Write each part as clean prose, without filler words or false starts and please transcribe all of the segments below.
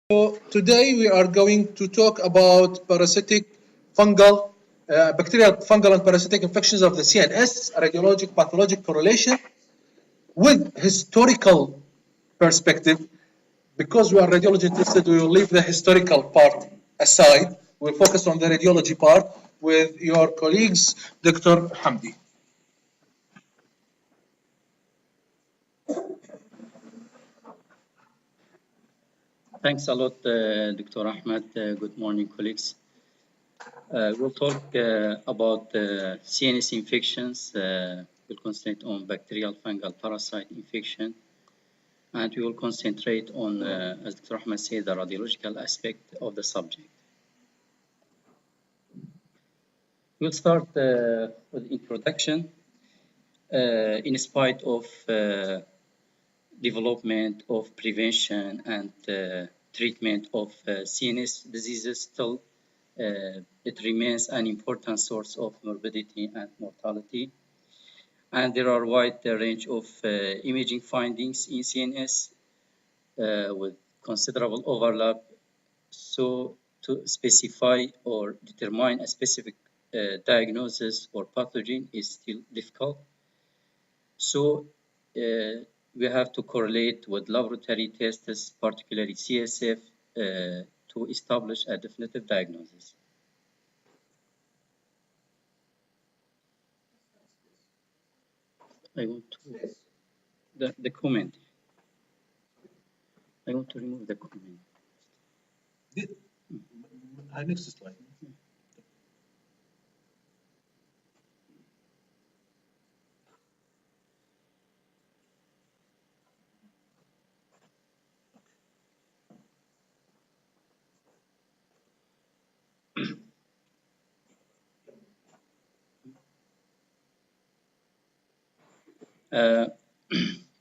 So today we are going to talk about parasitic fungal, bacterial, fungal and parasitic infections of the CNS, radiologic pathologic correlation with historical perspective. Because we are radiology interested, we will leave the historical part aside. We'll focus on the radiology part with your colleagues, Dr. Hamdi. Thanks a lot, Dr. Ahmed. Good morning, colleagues. We'll talk about CNS infections. We'll concentrate on bacterial, fungal, parasite infection. And we will concentrate on, as Dr. Ahmed said, the radiological aspect of the subject. We'll start with introduction. In spite of development of prevention and treatment of CNS diseases, still it remains an important source of morbidity and mortality. And there are a wide range of imaging findings in CNS with considerable overlap. So to specify or determine a specific diagnosis or pathogen is still difficult. So we have to correlate with laboratory tests, particularly CSF, to establish a definitive diagnosis. I want to the comment. I want to remove the comment. Next slide.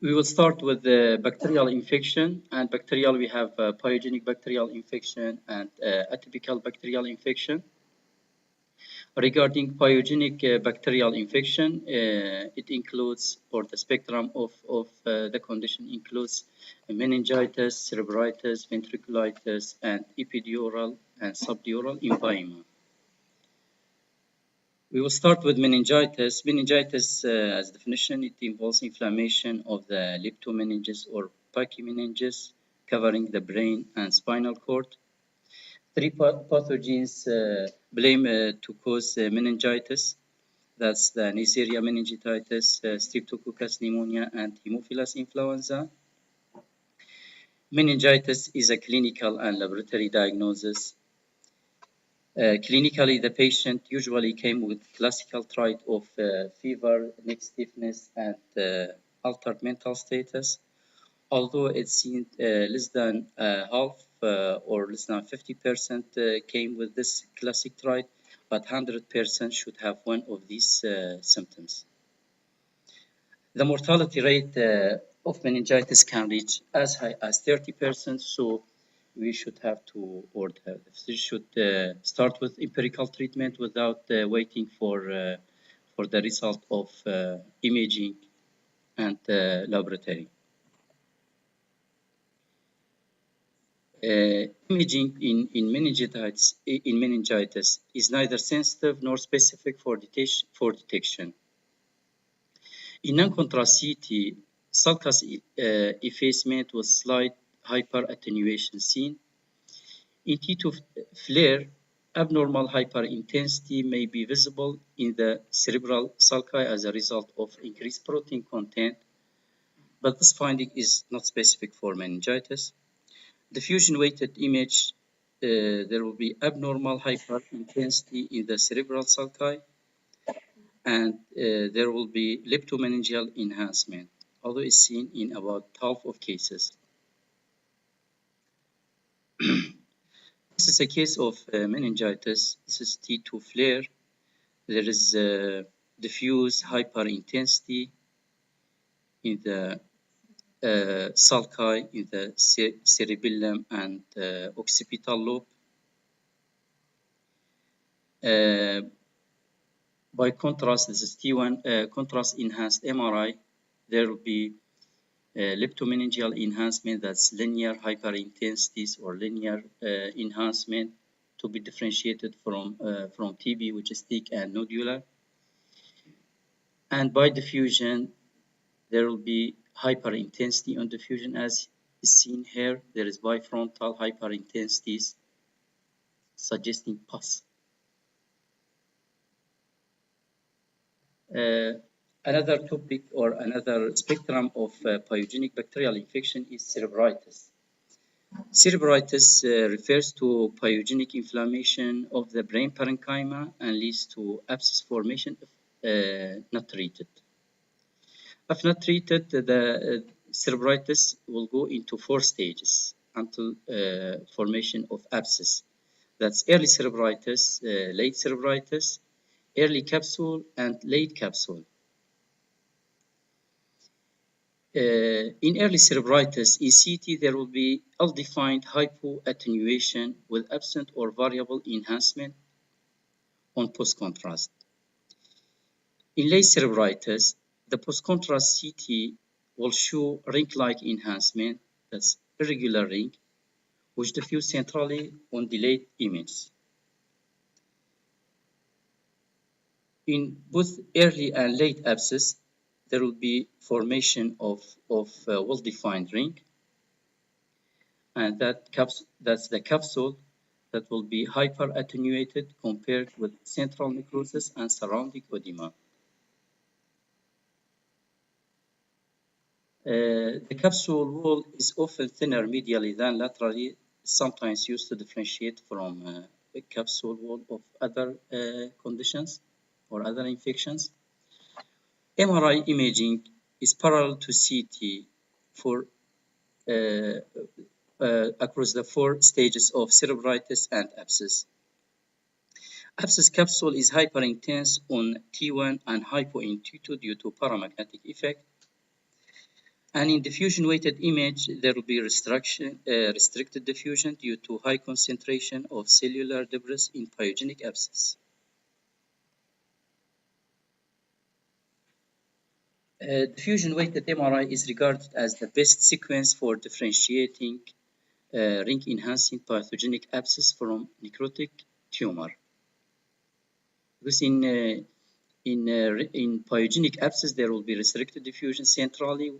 We will start with the bacterial infection. And bacterial, we have pyogenic bacterial infection and atypical bacterial infection. Regarding pyogenic bacterial infection, it includes, or the spectrum of the condition includes meningitis, cerebritis, ventriculitis, and epidural and subdural empyema. We will start with meningitis. Meningitis, as definition, it involves inflammation of the leptomeninges or pachymeninges covering the brain and spinal cord. Three pathogens blamed to cause meningitis. That's the Neisseria meningitis, Streptococcus pneumonia, and Haemophilus influenza. Meningitis is a clinical and laboratory diagnosis. Clinically, the patient usually came with classical trait of fever, neck stiffness, and altered mental status. Although it seemed less than half or less than 50% came with this classic trait, but 100% should have one of these symptoms. The mortality rate of meningitis can reach as high as 30%, so we should have to, or the physician should start with empirical treatment without waiting for the result of imaging and laboratory. Imaging in meningitis is neither sensitive nor specific for detection. In non-contrast CT, sulcus effacement with slight hyperattenuation seen. In T2 flare, abnormal hyperintensity may be visible in the cerebral sulci as a result of increased protein content, but this finding is not specific for meningitis. Diffusion-weighted image, there will be abnormal hyperintensity in the cerebral sulci, and there will be leptomeningeal enhancement, although it's seen in about half of cases. This is a case of meningitis. This is T2 flare. There is diffuse hyperintensity in the sulci, in the cerebellum and occipital lobe. By contrast, this is T1 contrast enhanced MRI. There will be leptomeningeal enhancement, that's linear hyperintensities or linear enhancement, to be differentiated from TB, which is thick and nodular. And by diffusion, there will be hyperintensity on diffusion, as is seen here. There is bifrontal hyperintensities suggesting pus. Another topic or another spectrum of pyogenic bacterial infection is Cerebritis. Cerebritis refers to pyogenic inflammation of the brain parenchyma and leads to abscess formation if not treated. If not treated, the Cerebritis will go into 4 stages until formation of abscess. That's early Cerebritis, late Cerebritis, early capsule, and late capsule. In early Cerebritis, in CT, there will be ill-defined hypoattenuation with absent or variable enhancement on post-contrast. In late Cerebritis, the post-contrast CT will show ring-like enhancement, that's irregular ring, which diffuse centrally on delayed image. In both early and late abscess, there will be formation of well-defined ring, and that's the capsule that will be hyper-attenuated compared with central necrosis and surrounding edema. The capsule wall is often thinner medially than laterally, sometimes used to differentiate from a capsule wall of other conditions or other infections. MRI imaging is parallel to CT for across the 4 stages of Cerebritis and abscess. Abscess capsule is hyperintense on T1 and hypo in T2 due to paramagnetic effect. And in diffusion-weighted image, there will be restricted diffusion due to high concentration of cellular debris in pyogenic abscess. Diffusion-weighted MRI is regarded as the best sequence for differentiating ring-enhancing pathogenic abscess from necrotic tumor. Because in pyogenic abscess, there will be restricted diffusion centrally,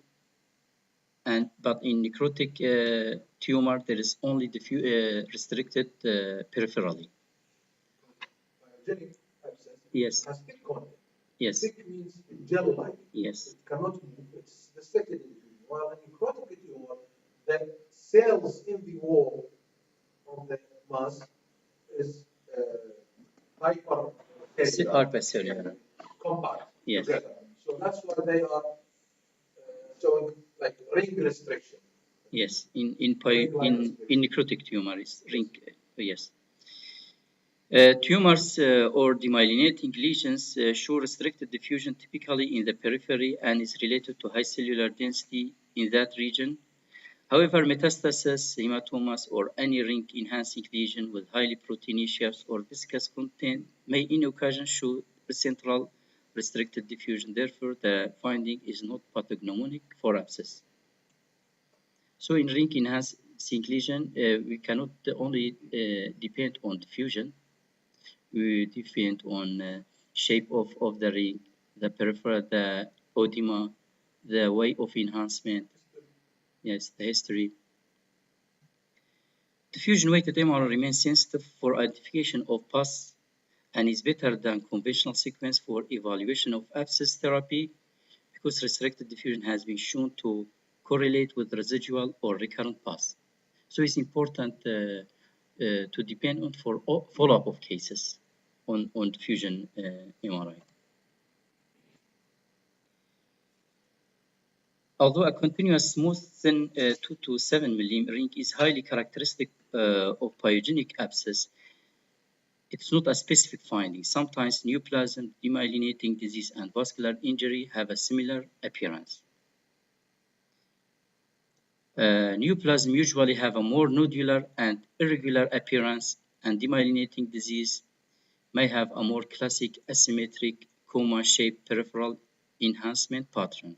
but in necrotic tumor, there is only restricted peripherally. Pyogenic abscess Yes. has thick content. Yes. Thick means gel-like. Yes. It cannot move. It's restricted in diffusion. While in necrotic tumor, the cells in the wall of the mass is Hypercellular. compact Yes. together. So that's why they are showing like ring restriction. Yes, in necrotic tumor is ring. Yes. Tumors or demyelinating lesions show restricted diffusion typically in the periphery and is related to high cellular density in that region. However, metastasis, hematomas, or any ring-enhancing lesion with highly proteinaceous or viscous content may in occasion show central restricted diffusion. Therefore, the finding is not pathognomonic for abscess. So in ring-enhancing lesion, we cannot only depend on diffusion. We depend on shape of the ring, the peripheral, the edema, the way of enhancement. Yes, the history. Diffusion-weighted MRI remains sensitive for identification of pus and is better than conventional sequence for evaluation of abscess therapy because restricted diffusion has been shown to correlate with residual or recurrent pus. So it's important to depend on for follow-up of cases on diffusion MRI. Although a continuous smooth thin 2 to 7 mm ring is highly characteristic of pyogenic abscess, it's not a specific finding. Sometimes neoplasm, demyelinating disease, and vascular injury have a similar appearance. Neoplasm usually have a more nodular and irregular appearance, and demyelinating disease may have a more classic asymmetric coma-shaped peripheral enhancement pattern.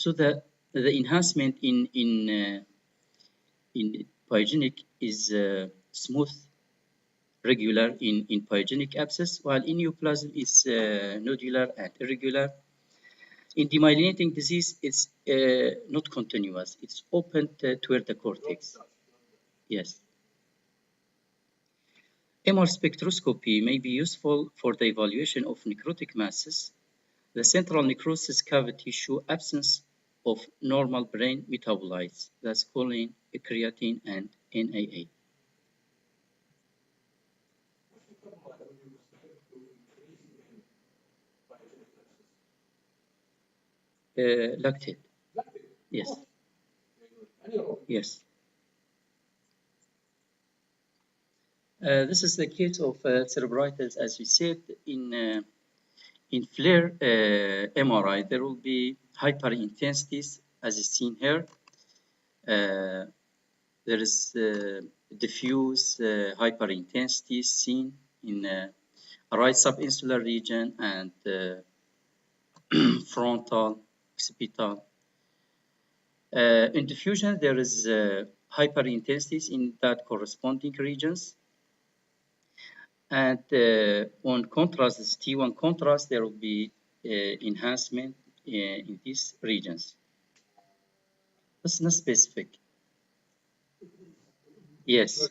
So the enhancement in pyogenic is smooth, regular in pyogenic abscess, while in neoplasm is nodular and irregular. In demyelinating disease, it's not continuous. It's open toward the cortex. Yes. MR spectroscopy may be useful for the evaluation of necrotic masses. The central necrosis cavity show absence of normal brain metabolites, that's choline, creatine, and NAA. Lactate. Yes. Yes. This is the case of Cerebritis, as we said in FLAIR MRI. There will be hyperintensities, as is seen here. There is diffuse hyperintensity seen in right subinsular region and frontal, occipital. In diffusion, there is hyperintensities in that corresponding regions. And on contrast, this T1 contrast, there will be enhancement in these regions. It's not specific. Yes.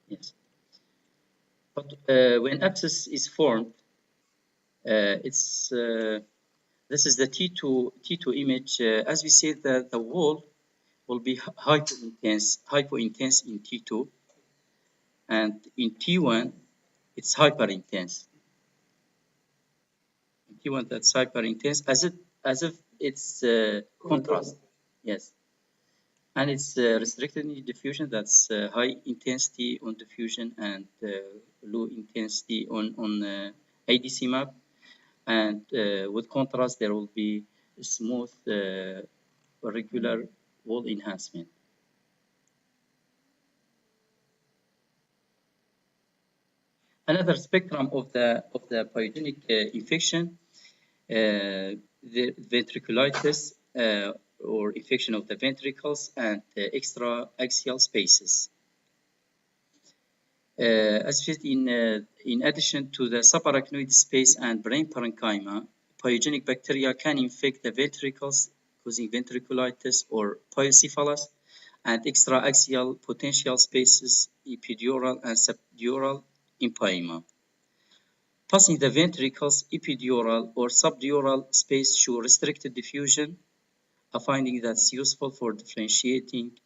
Yes. But when abscess is formed, this is the T2 image. As we said, that the wall will be hypointense in T2, and in T1, it's hyperintense. In T1, that's hyperintense, as if it's contrast. Yes. And it's restricted in diffusion, that's high intensity on diffusion and low intensity on ADC map. And with contrast, there will be smooth regular wall enhancement. Another spectrum of the pyogenic infection, the ventriculitis or infection of the ventricles and extra-axial spaces. As said, in addition to the subarachnoid space and brain parenchyma, pyogenic bacteria can infect the ventricles, causing ventriculitis or pyocephalus, and extra-axial potential spaces, epidural and subdural empyema. Passing the ventricles, epidural or subdural space show restricted diffusion, a finding that's useful for differentiating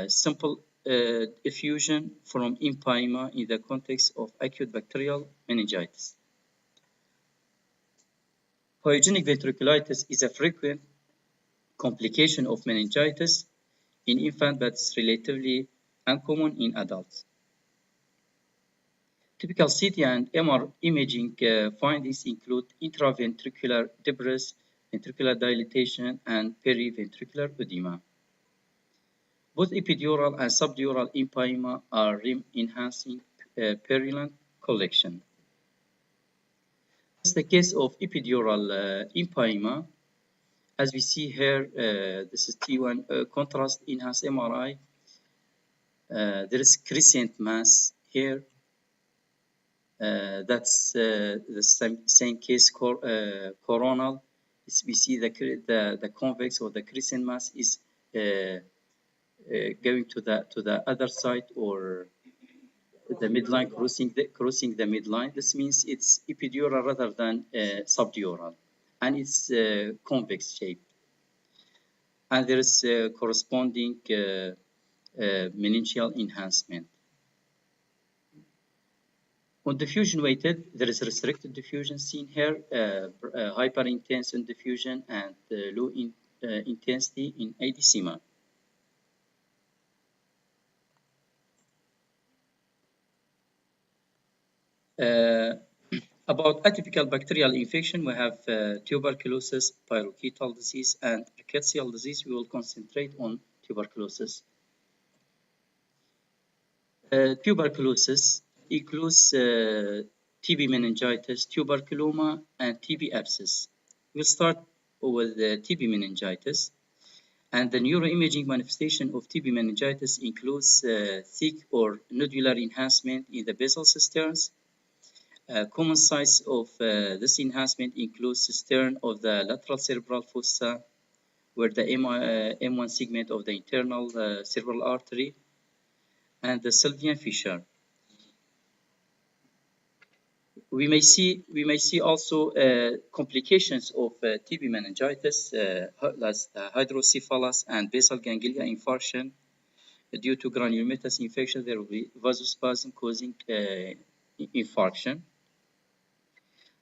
simple effusion from empyema in the context of acute bacterial meningitis. Pyogenic ventriculitis is a frequent complication of meningitis in infants, but it's relatively uncommon in adults. Typical CT and MR imaging findings include intraventricular debris, ventricular dilatation, and periventricular edema. Both epidural and subdural empyema are rim-enhancing purulent collection. It's the case of epidural empyema. As we see here, this is T1 contrast enhanced MRI. There is crescent mass here. That's the same case coronal. We see the convex or the crescent mass is going to the other side or the midline, crossing the midline. This means it's epidural rather than subdural, and it's convex shape. And there is corresponding meningeal enhancement. On diffusion weighted, there is restricted diffusion seen here, hyperintense in diffusion and low intensity in ADC map. About atypical bacterial infection, we have tuberculosis, pyrochetal disease, and rickettsial disease. We will concentrate on tuberculosis. Tuberculosis includes TB meningitis, tuberculoma, and TB abscess. We'll start with TB meningitis. And the neuroimaging manifestation of TB meningitis includes thick or nodular enhancement in the basal cisterns. Common sites of this enhancement include cistern of the lateral cerebral fossa, where the M1 segment of the internal cerebral artery, and the Sylvian fissure. We may see also complications of TB meningitis, as hydrocephalus and basal ganglia infarction. Due to granulomatous infection, there will be vasospasm causing infarction.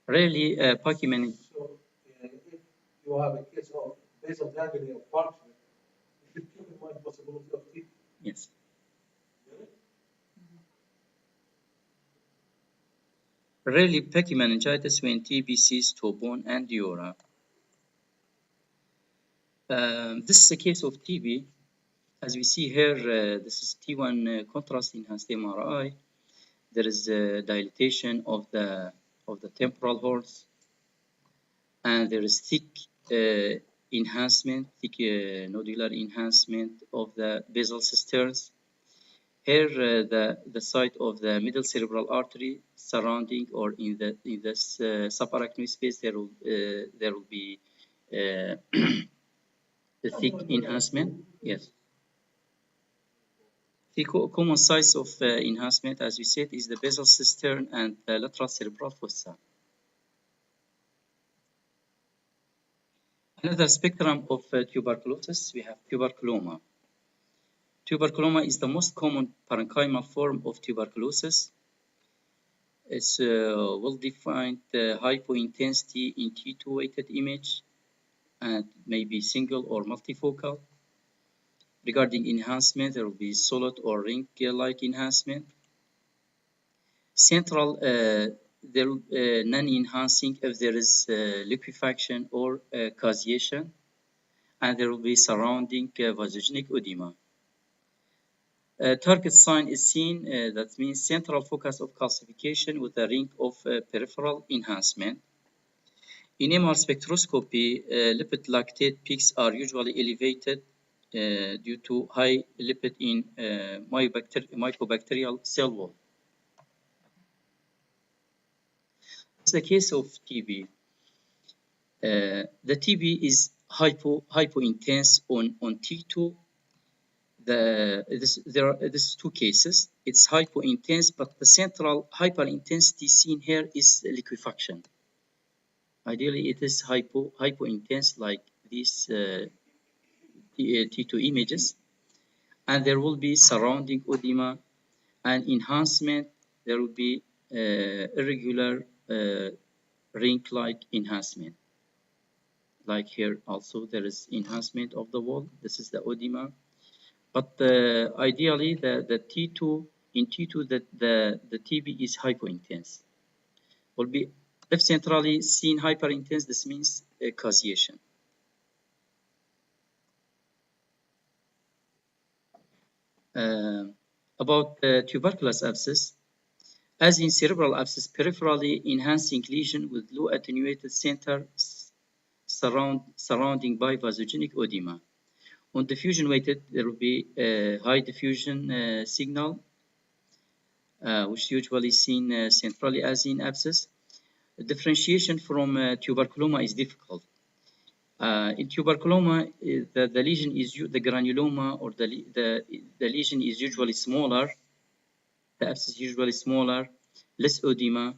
Rarely, pachymeningitis. So, if you have a case of basal ganglia infarction, you should keep in mind the possibility of TB. Yes. Rarely pachymeningitis when TB sees to bone and dura. This is a case of TB. As we see here, this is T1 contrast enhanced MRI. There is dilatation of the temporal horns, and there is thick enhancement, thick nodular enhancement of the basal cisterns. Here, the site of the middle cerebral artery surrounding or in this subarachnoid space, there will be the thick enhancement. Yes. The common sites of enhancement, as we said, is the basal cistern and the lateral cerebral fossa. Another spectrum of tuberculosis, we have tuberculoma. Tuberculoma is the most common parenchymal form of tuberculosis. It's well-defined hypointensity in T2 weighted image and maybe single or multifocal. Regarding enhancement, there will be solid or ring-like enhancement. Central, non-enhancing if there is liquefaction or caseation, and there will be surrounding vasogenic edema. Target sign is seen, that means central focus of calcification with a ring of peripheral enhancement. In MR spectroscopy, lipid lactate peaks are usually elevated due to high lipid in mycobacterial cell wall. It's the case of TB. The TB is hypointense on T2. This is two cases. It's hypointense, but the central hyperintensity seen here is liquefaction. Ideally, it is hypointense like these T2 images, and there will be surrounding edema and enhancement. There will be irregular ring-like enhancement. Like here also, there is enhancement of the wall. This is the edema. But ideally, the T2 in T2 the TB is hypointense. Will be left centrally seen hyperintense. This means caseation. About tuberculous abscess, as in cerebral abscess, peripherally enhancing lesion with low attenuated center surrounding by vasogenic edema. On diffusion weighted, there will be a high diffusion signal, which usually seen centrally as in abscess. Differentiation from tuberculoma is difficult. In tuberculoma, the lesion is the granuloma or the lesion is usually smaller. The abscess is usually smaller, less edema,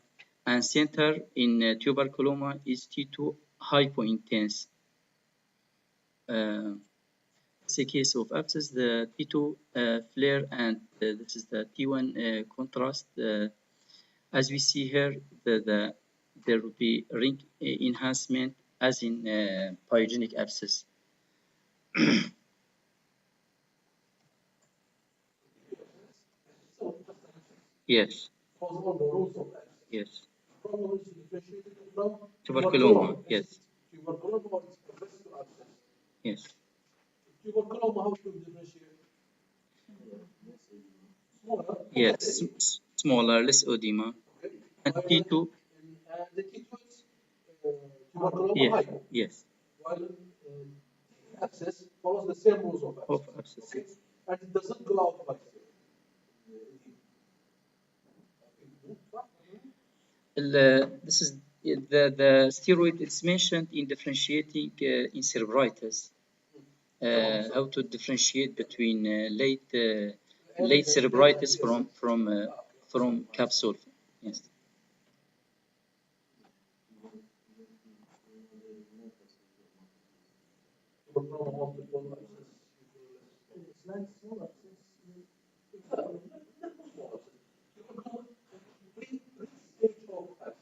and center in tuberculoma is T2 hypointense. It's a case of abscess, the T2 flare, and this is the T1 contrast. As we see here, there will be ring enhancement as in pyogenic abscess. Yes. Yes. Tuberculoma. Yes. Yes. Tuberculoma, how to differentiate? Yes. smaller, less edema. Okay. And While T2, the T2 is tuberculoma yes, high. yes, While abscess follows the same rules of of abscess. abscess. Okay. And it doesn't go out by This is the steroid is mentioned in differentiating in cerebritis. How to differentiate between late cerebritis from capsule. Yes.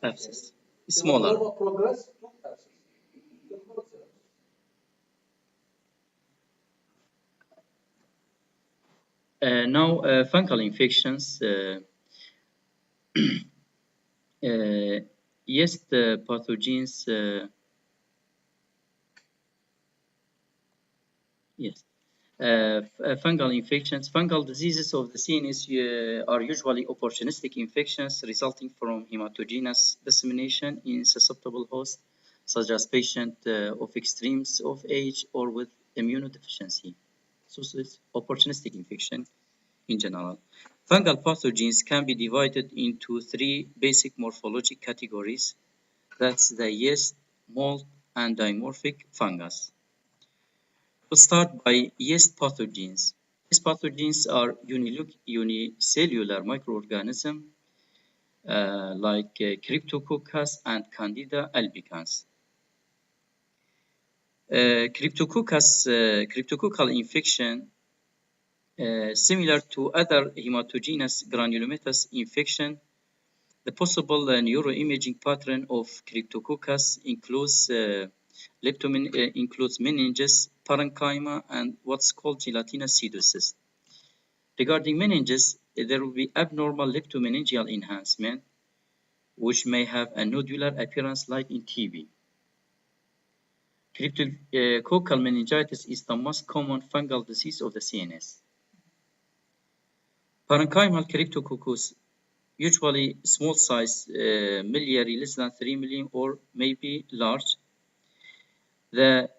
Abscess. Smaller. Progress to abscess. Now, fungal infections. Yes, the pathogens. Yes. Fungal infections. Fungal diseases of the CNS are usually opportunistic infections resulting from hematogenous dissemination in susceptible hosts, such as patients of extremes of age or with immunodeficiency. So it's opportunistic infection in general. Fungal pathogens can be divided into three basic morphologic categories. That's the yeast, mold, and dimorphic fungus. We'll start by yeast pathogens. Yeast pathogens are unicellular microorganisms like Cryptococcus and Candida albicans. Cryptococcal infection, similar to other hematogenous granulomatous infection, the possible neuroimaging pattern of Cryptococcus includes meninges, parenchyma, and what's called gelatinous pseudocyst. Regarding meninges, there will be abnormal leptomeningeal enhancement, which may have a nodular appearance like in TB. Cryptococcal meningitis is the most common fungal disease of the CNS. Parenchymal cryptococcus, usually small size, miliary less than 3 million or maybe large. The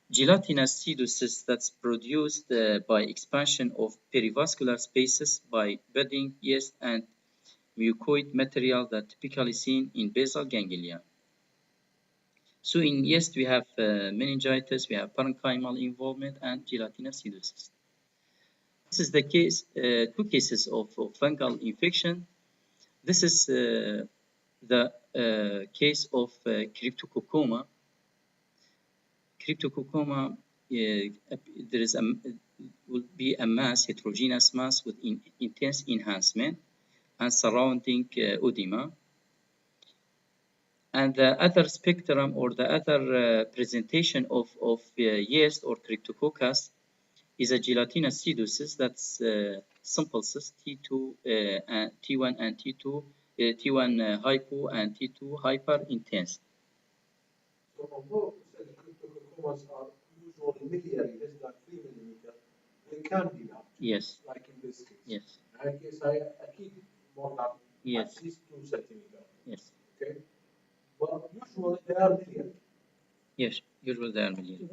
gelatinous pseudocyst that's produced by expansion of perivascular spaces by budding yeast and mucoid material that typically seen in basal ganglia. So in yeast we have meningitis, we have parenchymal involvement and gelatinous pseudocyst. This is the case, two cases of fungal infection. This is the case of cryptococcoma. Cryptococcoma, there is will be a mass, heterogeneous mass with intense enhancement and surrounding edema. And the other spectrum or the other presentation of yeast or Cryptococcus is a gelatinous pseudocyst that's simple cyst T2, T1 and T2, T1 hypo and T2 hyper intense. So although cryptococcomas are usually miliary less than 3 millimeter, they can be large. Yes. Like in this case. Yes. In case I keep more than yes. at least 2 centimeters. Yes. Okay. But usually they are miliary. Yes, usually they are miliary.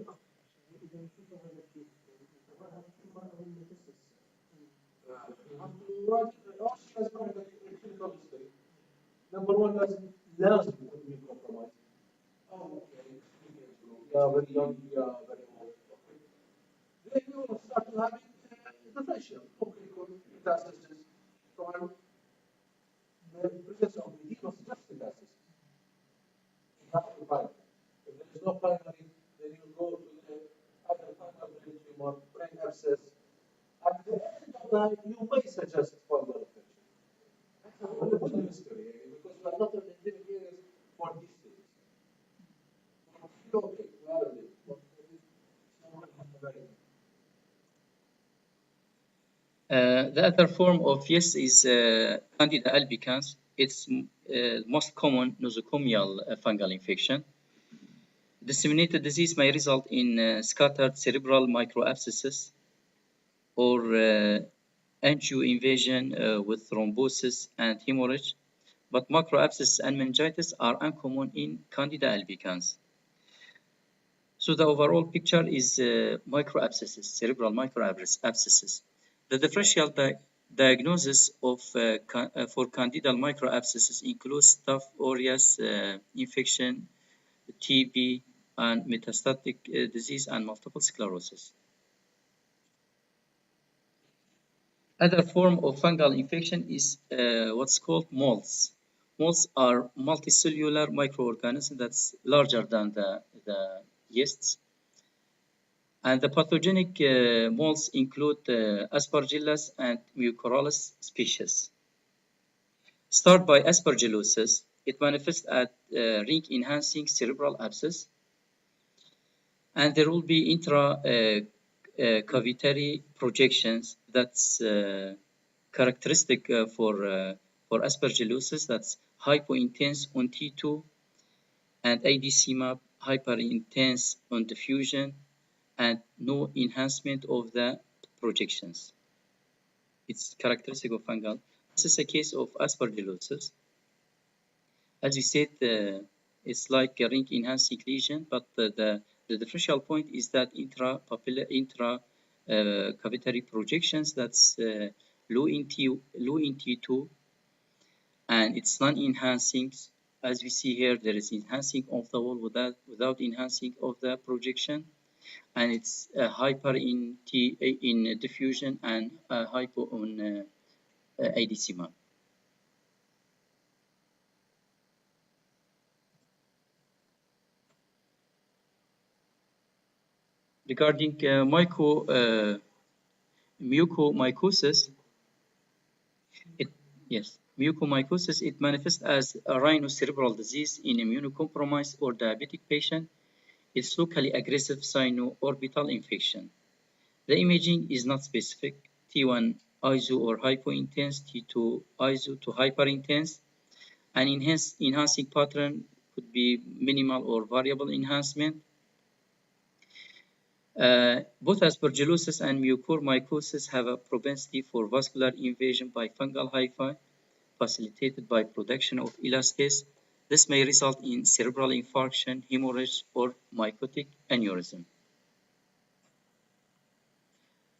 Number one, لازم يكون be compromised. Very young, very old. Then you will start having differential metastasis from the presence of the demons just metastasis. Not the primary. If there is no primary, then you go to the other fungal brain tumor, brain abscess. At the end of that, you may suggest fungal infection. That's a good mystery because we are not in endemic areas for these things. Okay, where are they? The other form of yeast is Candida albicans. It's most common nosocomial fungal infection. Disseminated disease may result in scattered cerebral microabscesses or angio invasion with thrombosis and hemorrhage, but macroabscess and meningitis are uncommon in Candida albicans. So the overall picture is microabscesses, cerebral microabscesses. The differential diagnosis of for candidal microabscesses includes Staph aureus infection, TB, and metastatic disease and multiple sclerosis. Other form of fungal infection is what's called molds. Molds are multicellular microorganisms that's larger than the yeasts. And the pathogenic molds include Aspergillus and Mucormycosis species. Start by Aspergillosis. It manifests at ring-enhancing cerebral abscess, and there will be intra-cavitary projections that's characteristic for Aspergillosis. That's hypointense on T2 and ADCMAP, hyperintense on diffusion, and no enhancement of the projections. It's characteristic of fungal. This is a case of Aspergillosis. As we said, it's like a ring-enhancing lesion, but the differential point is that intra-cavitary projections, that's low in T2, and it's non-enhancing. As we see here, there is enhancing of the wall without enhancing of the projection, and it's hyper in diffusion and hypo on ADCMAP. Regarding mucormycosis, mucormycosis, it manifests as a rhinocerebral disease in immunocompromised or diabetic patient. It's locally aggressive sino-orbital infection. The imaging is not specific. T1 iso or hypointense, T2 iso to hyperintense. An enhancing pattern could be minimal or variable enhancement. Both Aspergillosis and mucormycosis have a propensity for vascular invasion by fungal hyphae, facilitated by production of elastase. This may result in cerebral infarction, hemorrhage, or mycotic aneurysm.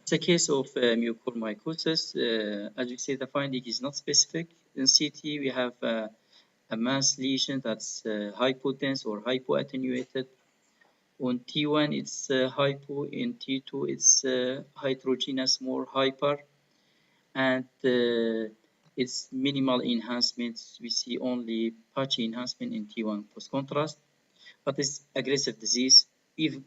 It's a case of mucormycosis. As we say, the finding is not specific. In CT, we have a mass lesion that's hypodense or hypoattenuated. On T1, it's hypo. In T2, it's heterogeneous, more hyper. And it's minimal enhancements. We see only patchy enhancement in T1 post-contrast. But it's aggressive disease. Even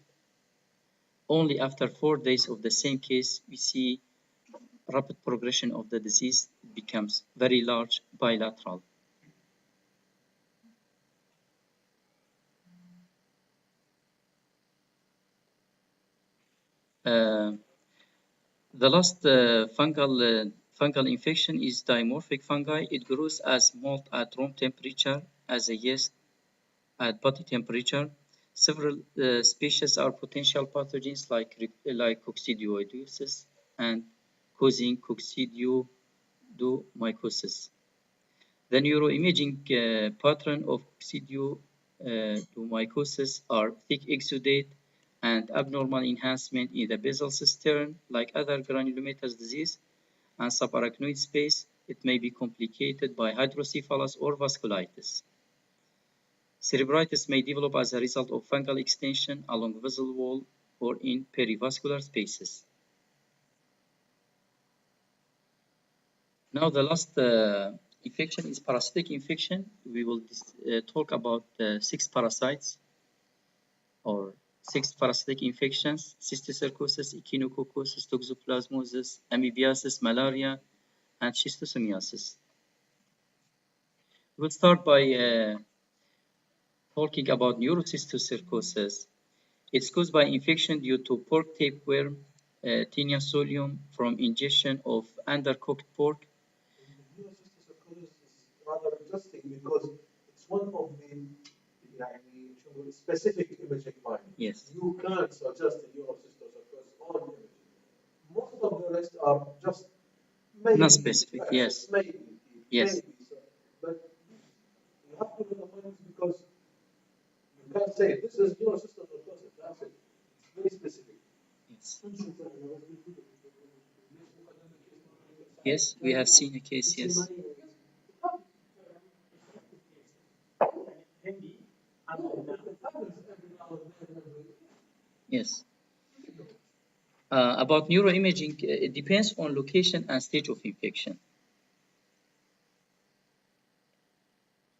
only after 4 days of the same case, we see rapid progression of the disease. It becomes very large, bilateral. The last fungal infection is dimorphic fungi. It grows as mold at room temperature, as a yeast at body temperature. Several species are potential pathogens like coccidioidosis and causing coccidioidomycosis. The neuroimaging pattern of coccidioidomycosis are thick exudate and abnormal enhancement in the basal cistern, like other granulomatous disease, and subarachnoid space. It may be complicated by hydrocephalus or vasculitis. Cerebritis may develop as a result of fungal extension along vessel wall or in perivascular spaces. Now the last infection is parasitic infection. We will talk about 6 parasites or 6 parasitic infections: Cysticercosis, Echinococcosis, Toxoplasmosis, Amebiasis, malaria, and schistosomiasis. We'll start by talking about Neurocysticercosis. It's caused by infection due to pork tapeworm, Taenia solium, from ingestion of undercooked pork. Neurocysticercosis is rather interesting because it's one of the specific imaging findings. Yes. You can't suggest a neurocysticercosis on imaging. Most of the rest are just Non-specific, yes. Maybe. Yes. Maybe. So, but you have to know the findings because you can't say this is neurocysticercosis. That's it. It's very specific. Yes. Yes, we have seen a case, yes. Yes. About neuroimaging, it depends on location and stage of infection.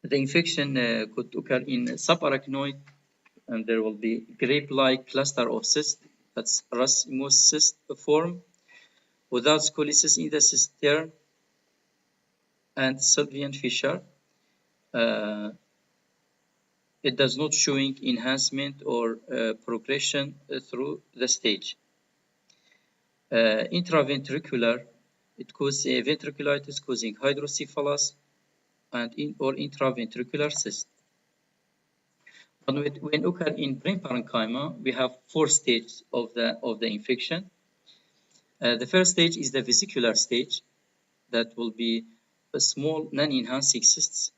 The infection could occur in subarachnoid, and there will be grape-like cluster of cysts, that's racemose cyst form, without scoliosis in the cistern and Sylvian fissure. It does not showing enhancement or progression through the stage. Intraventricular, it causes a ventriculitis causing hydrocephalus and or intraventricular cyst. But when occur in brain parenchyma, we have 4 stages of the infection. The first stage is the vesicular stage, that will be a small non-enhancing cysts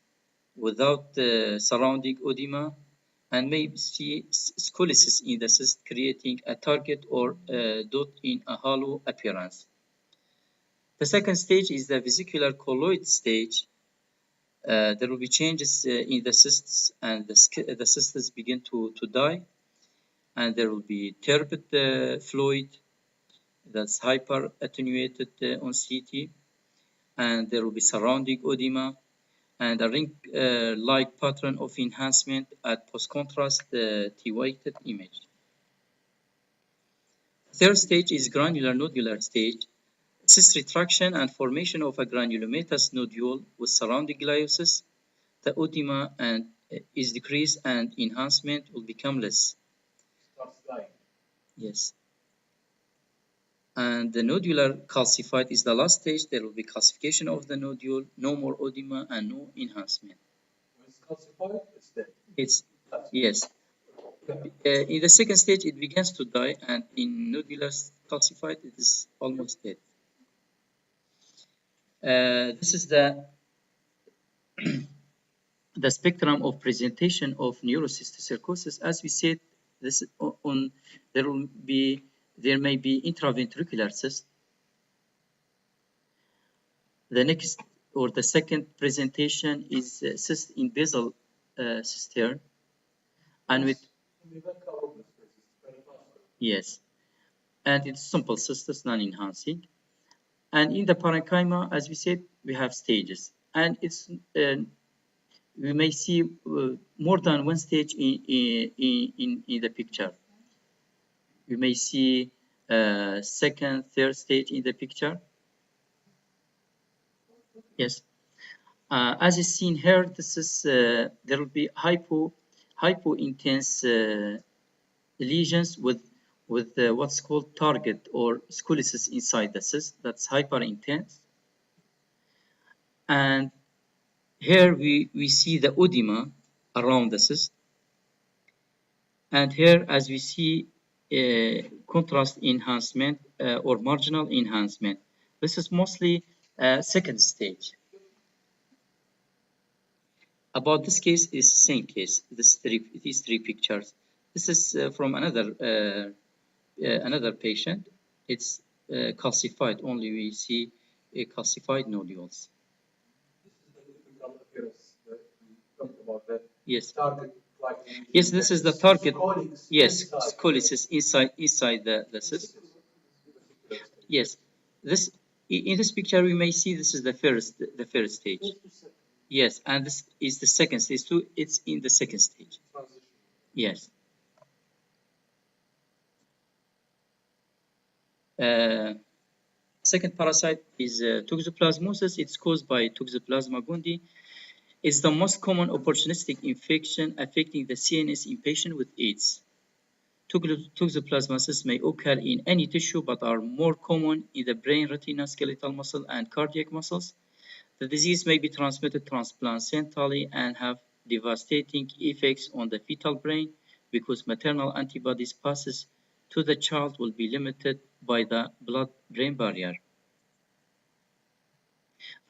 without surrounding edema, and may see scoliosis in the cyst, creating a target or dot in a hollow appearance. The second stage is the vesicular colloid stage. There will be changes in the cysts, and the cysts begin to die, and there will be turbid fluid that's hyper attenuated on CT, and there will be surrounding edema and a ring-like pattern of enhancement at post-contrast T-weighted image. Third stage is granular nodular stage. Cyst retraction and formation of a granulomatous nodule with surrounding gliosis. The edema and is decreased and enhancement will become less. Starts dying. Yes. And the nodular calcified is the last stage. There will be calcification of the nodule, no more edema, and no enhancement. When it's calcified, it's dead. It's yes. In the second stage, it begins to die, and in nodular calcified, it is almost dead. This is the the spectrum of presentation of neurocysticercosis. As we said, this on there may be intraventricular cyst. The next or the second presentation is cyst in basal cistern, and with yes, and it's simple cystis, non-enhancing. And in the parenchyma, as we said, we have stages, and it's we may see more than one stage in the picture. We may see second, third stage in the picture. Yes, as is seen here, this is there will be hypo intense lesions with what's called target or scoliosis inside the cyst. That's hyper intense. And here we see the edema around the cyst. And here, as we see, contrast enhancement or marginal enhancement. This is mostly second stage. About this case is same case. These three pictures. This is from another patient. It's calcified. Only we see calcified nodules. Yes. Yes, this is the target. Yes, scoliosis inside the cyst. Yes, this in this picture we may see this is the first stage. Yes, and this is the second stage too. It's in the second stage. Yes. Second parasite is Toxoplasmosis. It's caused by Toxoplasma gondii. It's the most common opportunistic infection affecting the CNS in patients with AIDS. Toxoplasmosis may occur in any tissue but are more common in the brain, retina, skeletal muscle, and cardiac muscles. The disease may be transmitted transplacentally and have devastating effects on the fetal brain because maternal antibodies passes to the child will be limited by the blood-brain barrier.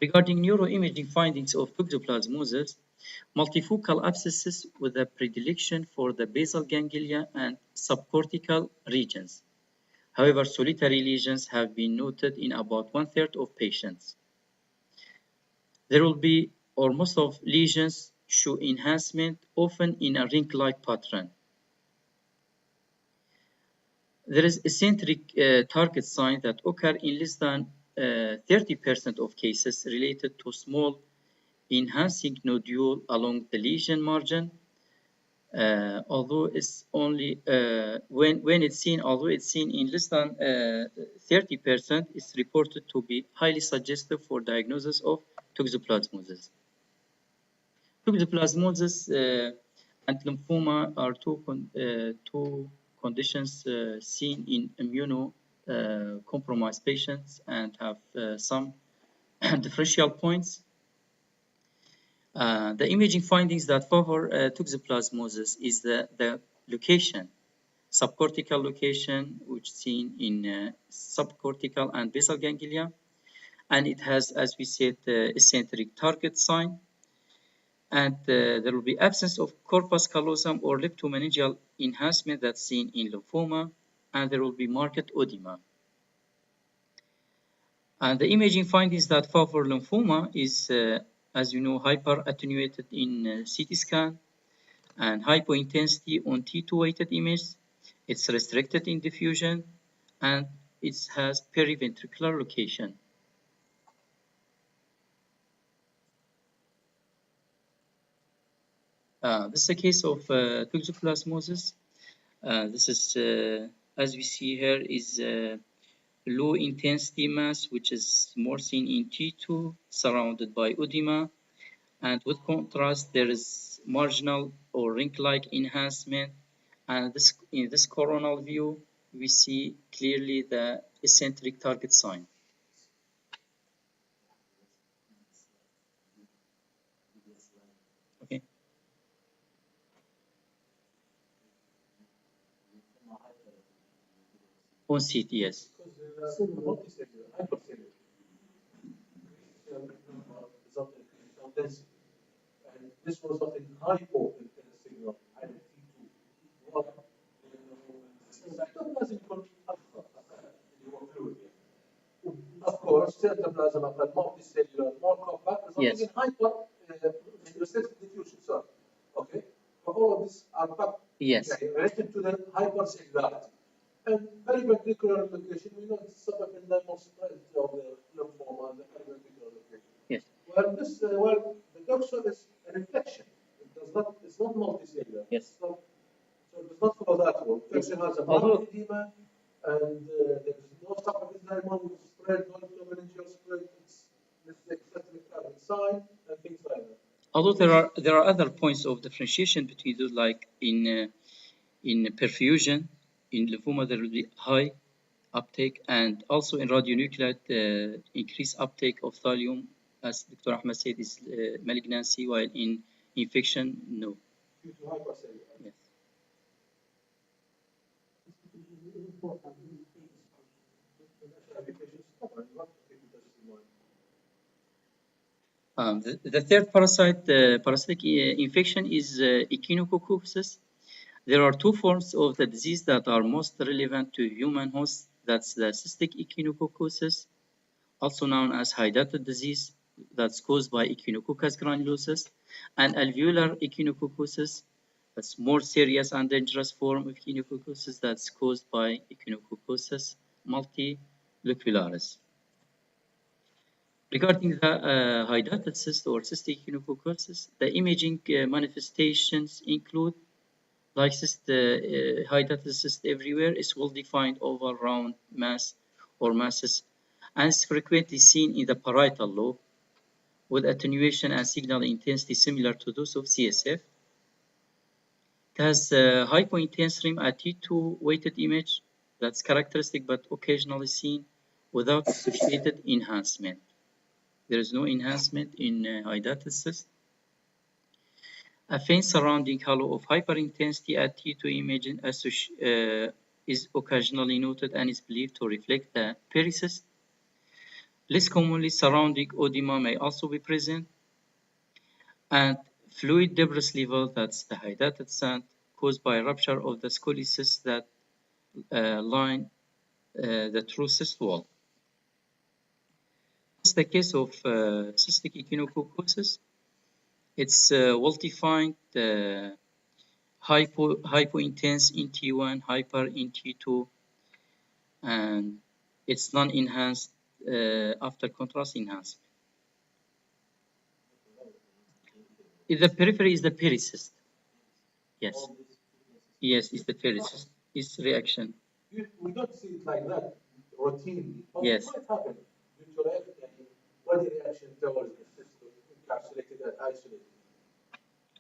Regarding neuroimaging findings of toxoplasmosis, multifocal abscesses with a predilection for the basal ganglia and subcortical regions. However, solitary lesions have been noted in about 1/3 of patients. There will be, or most of lesions show enhancement, often in a ring-like pattern. There is eccentric target sign that occur in less than 30% of cases related to small enhancing nodule along the lesion margin. Although it's only when it's seen, although it's seen in less than 30%, it's reported to be highly suggestive for diagnosis of toxoplasmosis. Toxoplasmosis and lymphoma are two conditions seen in immunocompromised patients and have some differential points. The imaging findings that favor toxoplasmosis is the location, subcortical location, which is seen in subcortical and basal ganglia, and it has, as we said, eccentric target sign. And there will be absence of corpus callosum or leptomeningeal enhancement that's seen in lymphoma, and there will be marked edema. And the imaging findings that favor lymphoma is, as you know, hyper-attenuated in CT scan and hypointensity on T2 weighted image. It's restricted in diffusion, and it has periventricular location. This is a case of toxoplasmosis. This is, as we see here, is low intensity mass, which is more seen in T2, surrounded by edema. And with contrast, there is marginal or ring-like enhancement. And in this coronal view, we see clearly the eccentric target sign. Okay. On CT, yes. And this was something hypo-intestinal, T2. Cytoplasm of course, cytoplasm are multicellular, more compact, resulting in hyper restricted diffusion. Sorry. Okay. But all of these are related to the hypercellularity. And periventricular location, we know it's subendodermal of the lymphoma and the periventricular location. Yes. Well, the doxo is a reflection. It's not multicellular. Yes. So it does not follow that rule. Infection has a mild edema, and there is no subendodermal spread, no leptomeningeal spread. It's eccentric target sign and things like that. Although there are other points of differentiation between those, like in perfusion, in lymphoma there will be high uptake, and also in radionuclide increased uptake of thallium, as Dr. Ahmed said, is malignancy, while in infection, no. Due to hypercellular. Yes. The third parasitic infection is Echinococcosis. There are two forms of the disease that are most relevant to human hosts. That's the Cystic Echinococcosis, also known as hydatid disease, that's caused by Echinococcus granulosus, and Alveolar Echinococcosis, that's more serious and dangerous form of Echinococcosis that's caused by Echinococcosis multilocularis. Regarding the hydatid cyst or cystic echinococcosis, the imaging manifestations include, like hydatid cyst everywhere, is well-defined oval round mass or masses, and is frequently seen in the parietal lobe, with attenuation and signal intensity similar to those of CSF. It has hypointense rim at T2 weighted image that's characteristic but occasionally seen without associated enhancement. There is no enhancement in hydatid cyst. A faint surrounding halo of hyperintensity at T2 imaging is occasionally noted and is believed to reflect the pericyst. Less commonly, surrounding edema may also be present, and fluid debris level, that's the hydatid sand, caused by rupture of the scoliosis that line the true cyst wall. It's the case of cystic echinococcosis. It's well-defined hypo-intense in T1, hyper in T2, and it's non-enhanced after contrast enhancement. The periphery is the pericyst. Yes. Yes, it's the pericyst. It's reaction. We don't see it like that routinely, but yes. It might happen due to body reaction towards the system, encapsulated and isolated.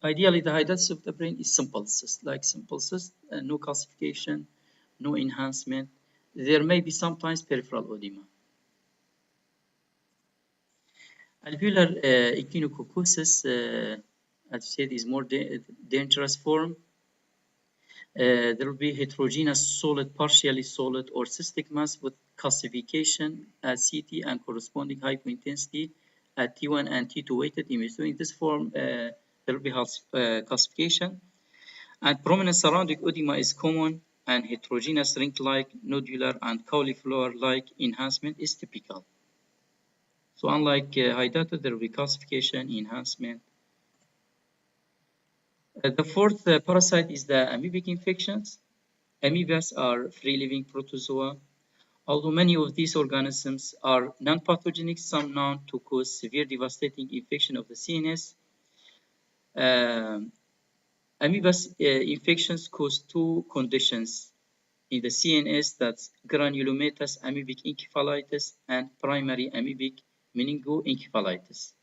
Ideally, the hydatid of the brain is simple cyst, like simple cyst, no calcification, no enhancement. There may be sometimes peripheral edema. Alveolar echinococcosis, as I said, is more dangerous form. There will be heterogeneous solid, partially solid, or cystic mass with calcification at CT and corresponding hypointensity at T1 and T2 weighted image. So in this form, there will be calcification. And prominent surrounding edema is common, and heterogeneous ring-like, nodular, and cauliflower-like enhancement is typical. So unlike hydatid, there will be calcification, enhancement. The fourth parasite is the amebic infections. Amebas are free-living protozoa. Although many of these organisms are non-pathogenic, some known to cause severe devastating infection of the CNS. Amebas infections cause two conditions in the CNS, that's granulomatous amebic encephalitis and primary amebic meningoencephalitis.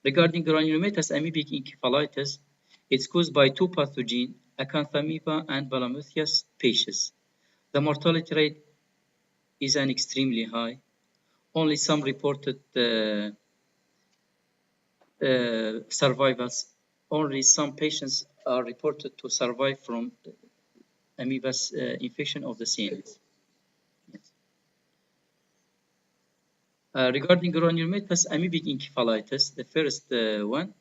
Regarding granulomatous amebic encephalitis, it's caused by two pathogens, Acanthamoeba and Balamuthias species. The mortality rate is extremely high. Only some reported survivals. Only some patients are reported to survive from amoebas infection of the CNS. Yes. Regarding granulomatous amebic encephalitis, the first one,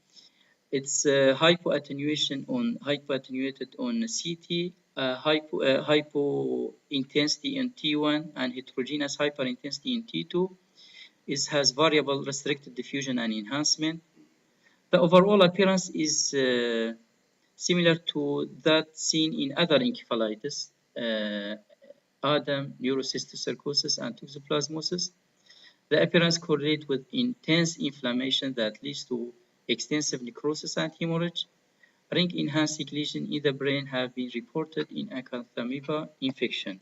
it's hypoattenuated on CT, hypointensity in T1, and heterogeneous hyperintensity in T2. It has variable restricted diffusion and enhancement. The overall appearance is similar to that seen in other encephalitis, Adam, Neurocysticercosis, and Toxoplasmosis. The appearance correlates with intense inflammation that leads to extensive necrosis and hemorrhage. Ring-enhancing lesions in the brain have been reported in Acanthamoeba infection.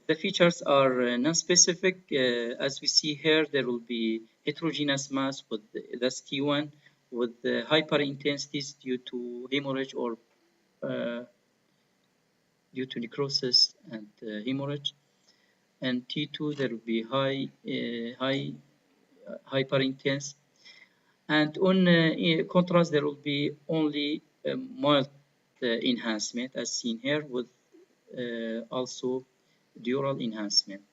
The features are non-specific. As we see here, there will be heterogeneous mass with that's T1 with hyperintensities due to hemorrhage or due to necrosis and hemorrhage. And T2 there will be hyperintense. And on contrast, there will be only mild enhancement as seen here with also dural enhancement.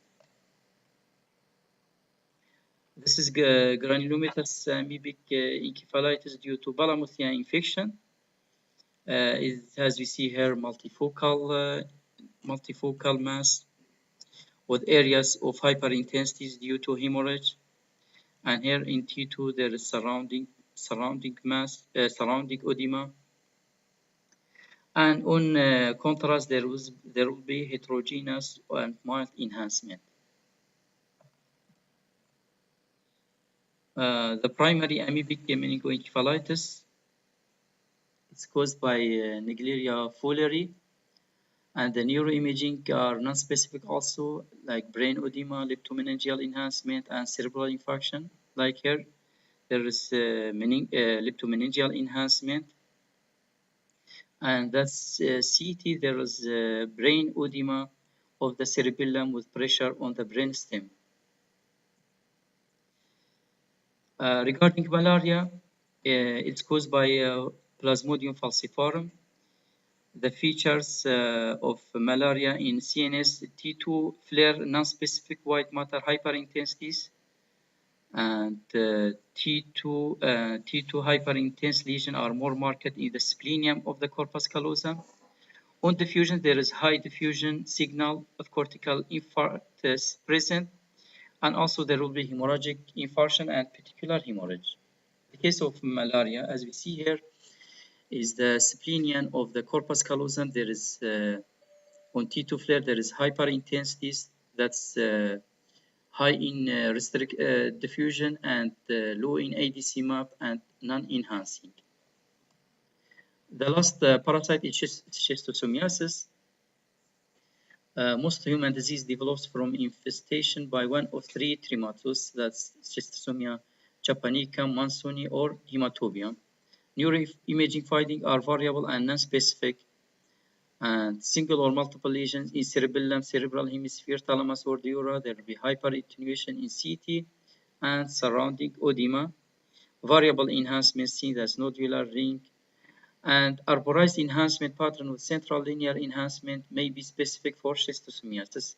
This is granulomatous amebic encephalitis due to Balamuthia infection. As we see here, multifocal mass with areas of hyperintensities due to hemorrhage. And here in T2, there is surrounding mass, surrounding edema. And on contrast, there will be heterogeneous and mild enhancement. The primary amebic meningoencephalitis is caused by Naegleria fowleri, and the neuroimaging are non-specific also, like brain edema, leptomeningeal enhancement, and cerebral infarction. Like here, there is leptomeningeal enhancement, and that's CT. There is brain edema of the cerebellum with pressure on the brainstem. Regarding malaria, it's caused by Plasmodium falciparum. The features of malaria in CNS: T2 flare, non-specific white matter hyperintensities, and T2 hyperintense lesions are more marked in the splenium of the corpus callosum. On diffusion, there is high diffusion signal of cortical infarct present, and also there will be hemorrhagic infarction and petechial hemorrhage. The case of malaria, as we see here, is the splenium of the corpus callosum. There is on T2 flare, there is hyperintensities. That's high in diffusion and low in ADC map and non-enhancing. The last parasite is schistosomiasis. Most human disease develops from infestation by one of three trematodes, that's Schistosomia japonicum, mansoni, or hematobium. Neuroimaging findings are variable and non-specific, and single or multiple lesions in cerebellum, cerebral hemisphere, thalamus, or dura. There will be hyperattenuation in CT and surrounding edema. Variable enhancement seen as nodular ring, and arborized enhancement pattern with central linear enhancement may be specific for schistosomiasis.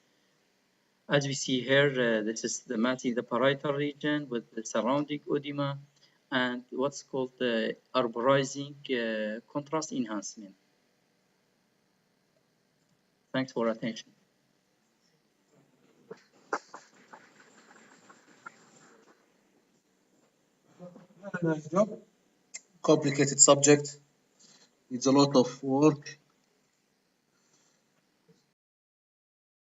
As we see here, this is the matting the parietal region with the surrounding edema and what's called the arborizing contrast enhancement. Thanks for attention. Very nice job. Complicated subject. Needs a lot of work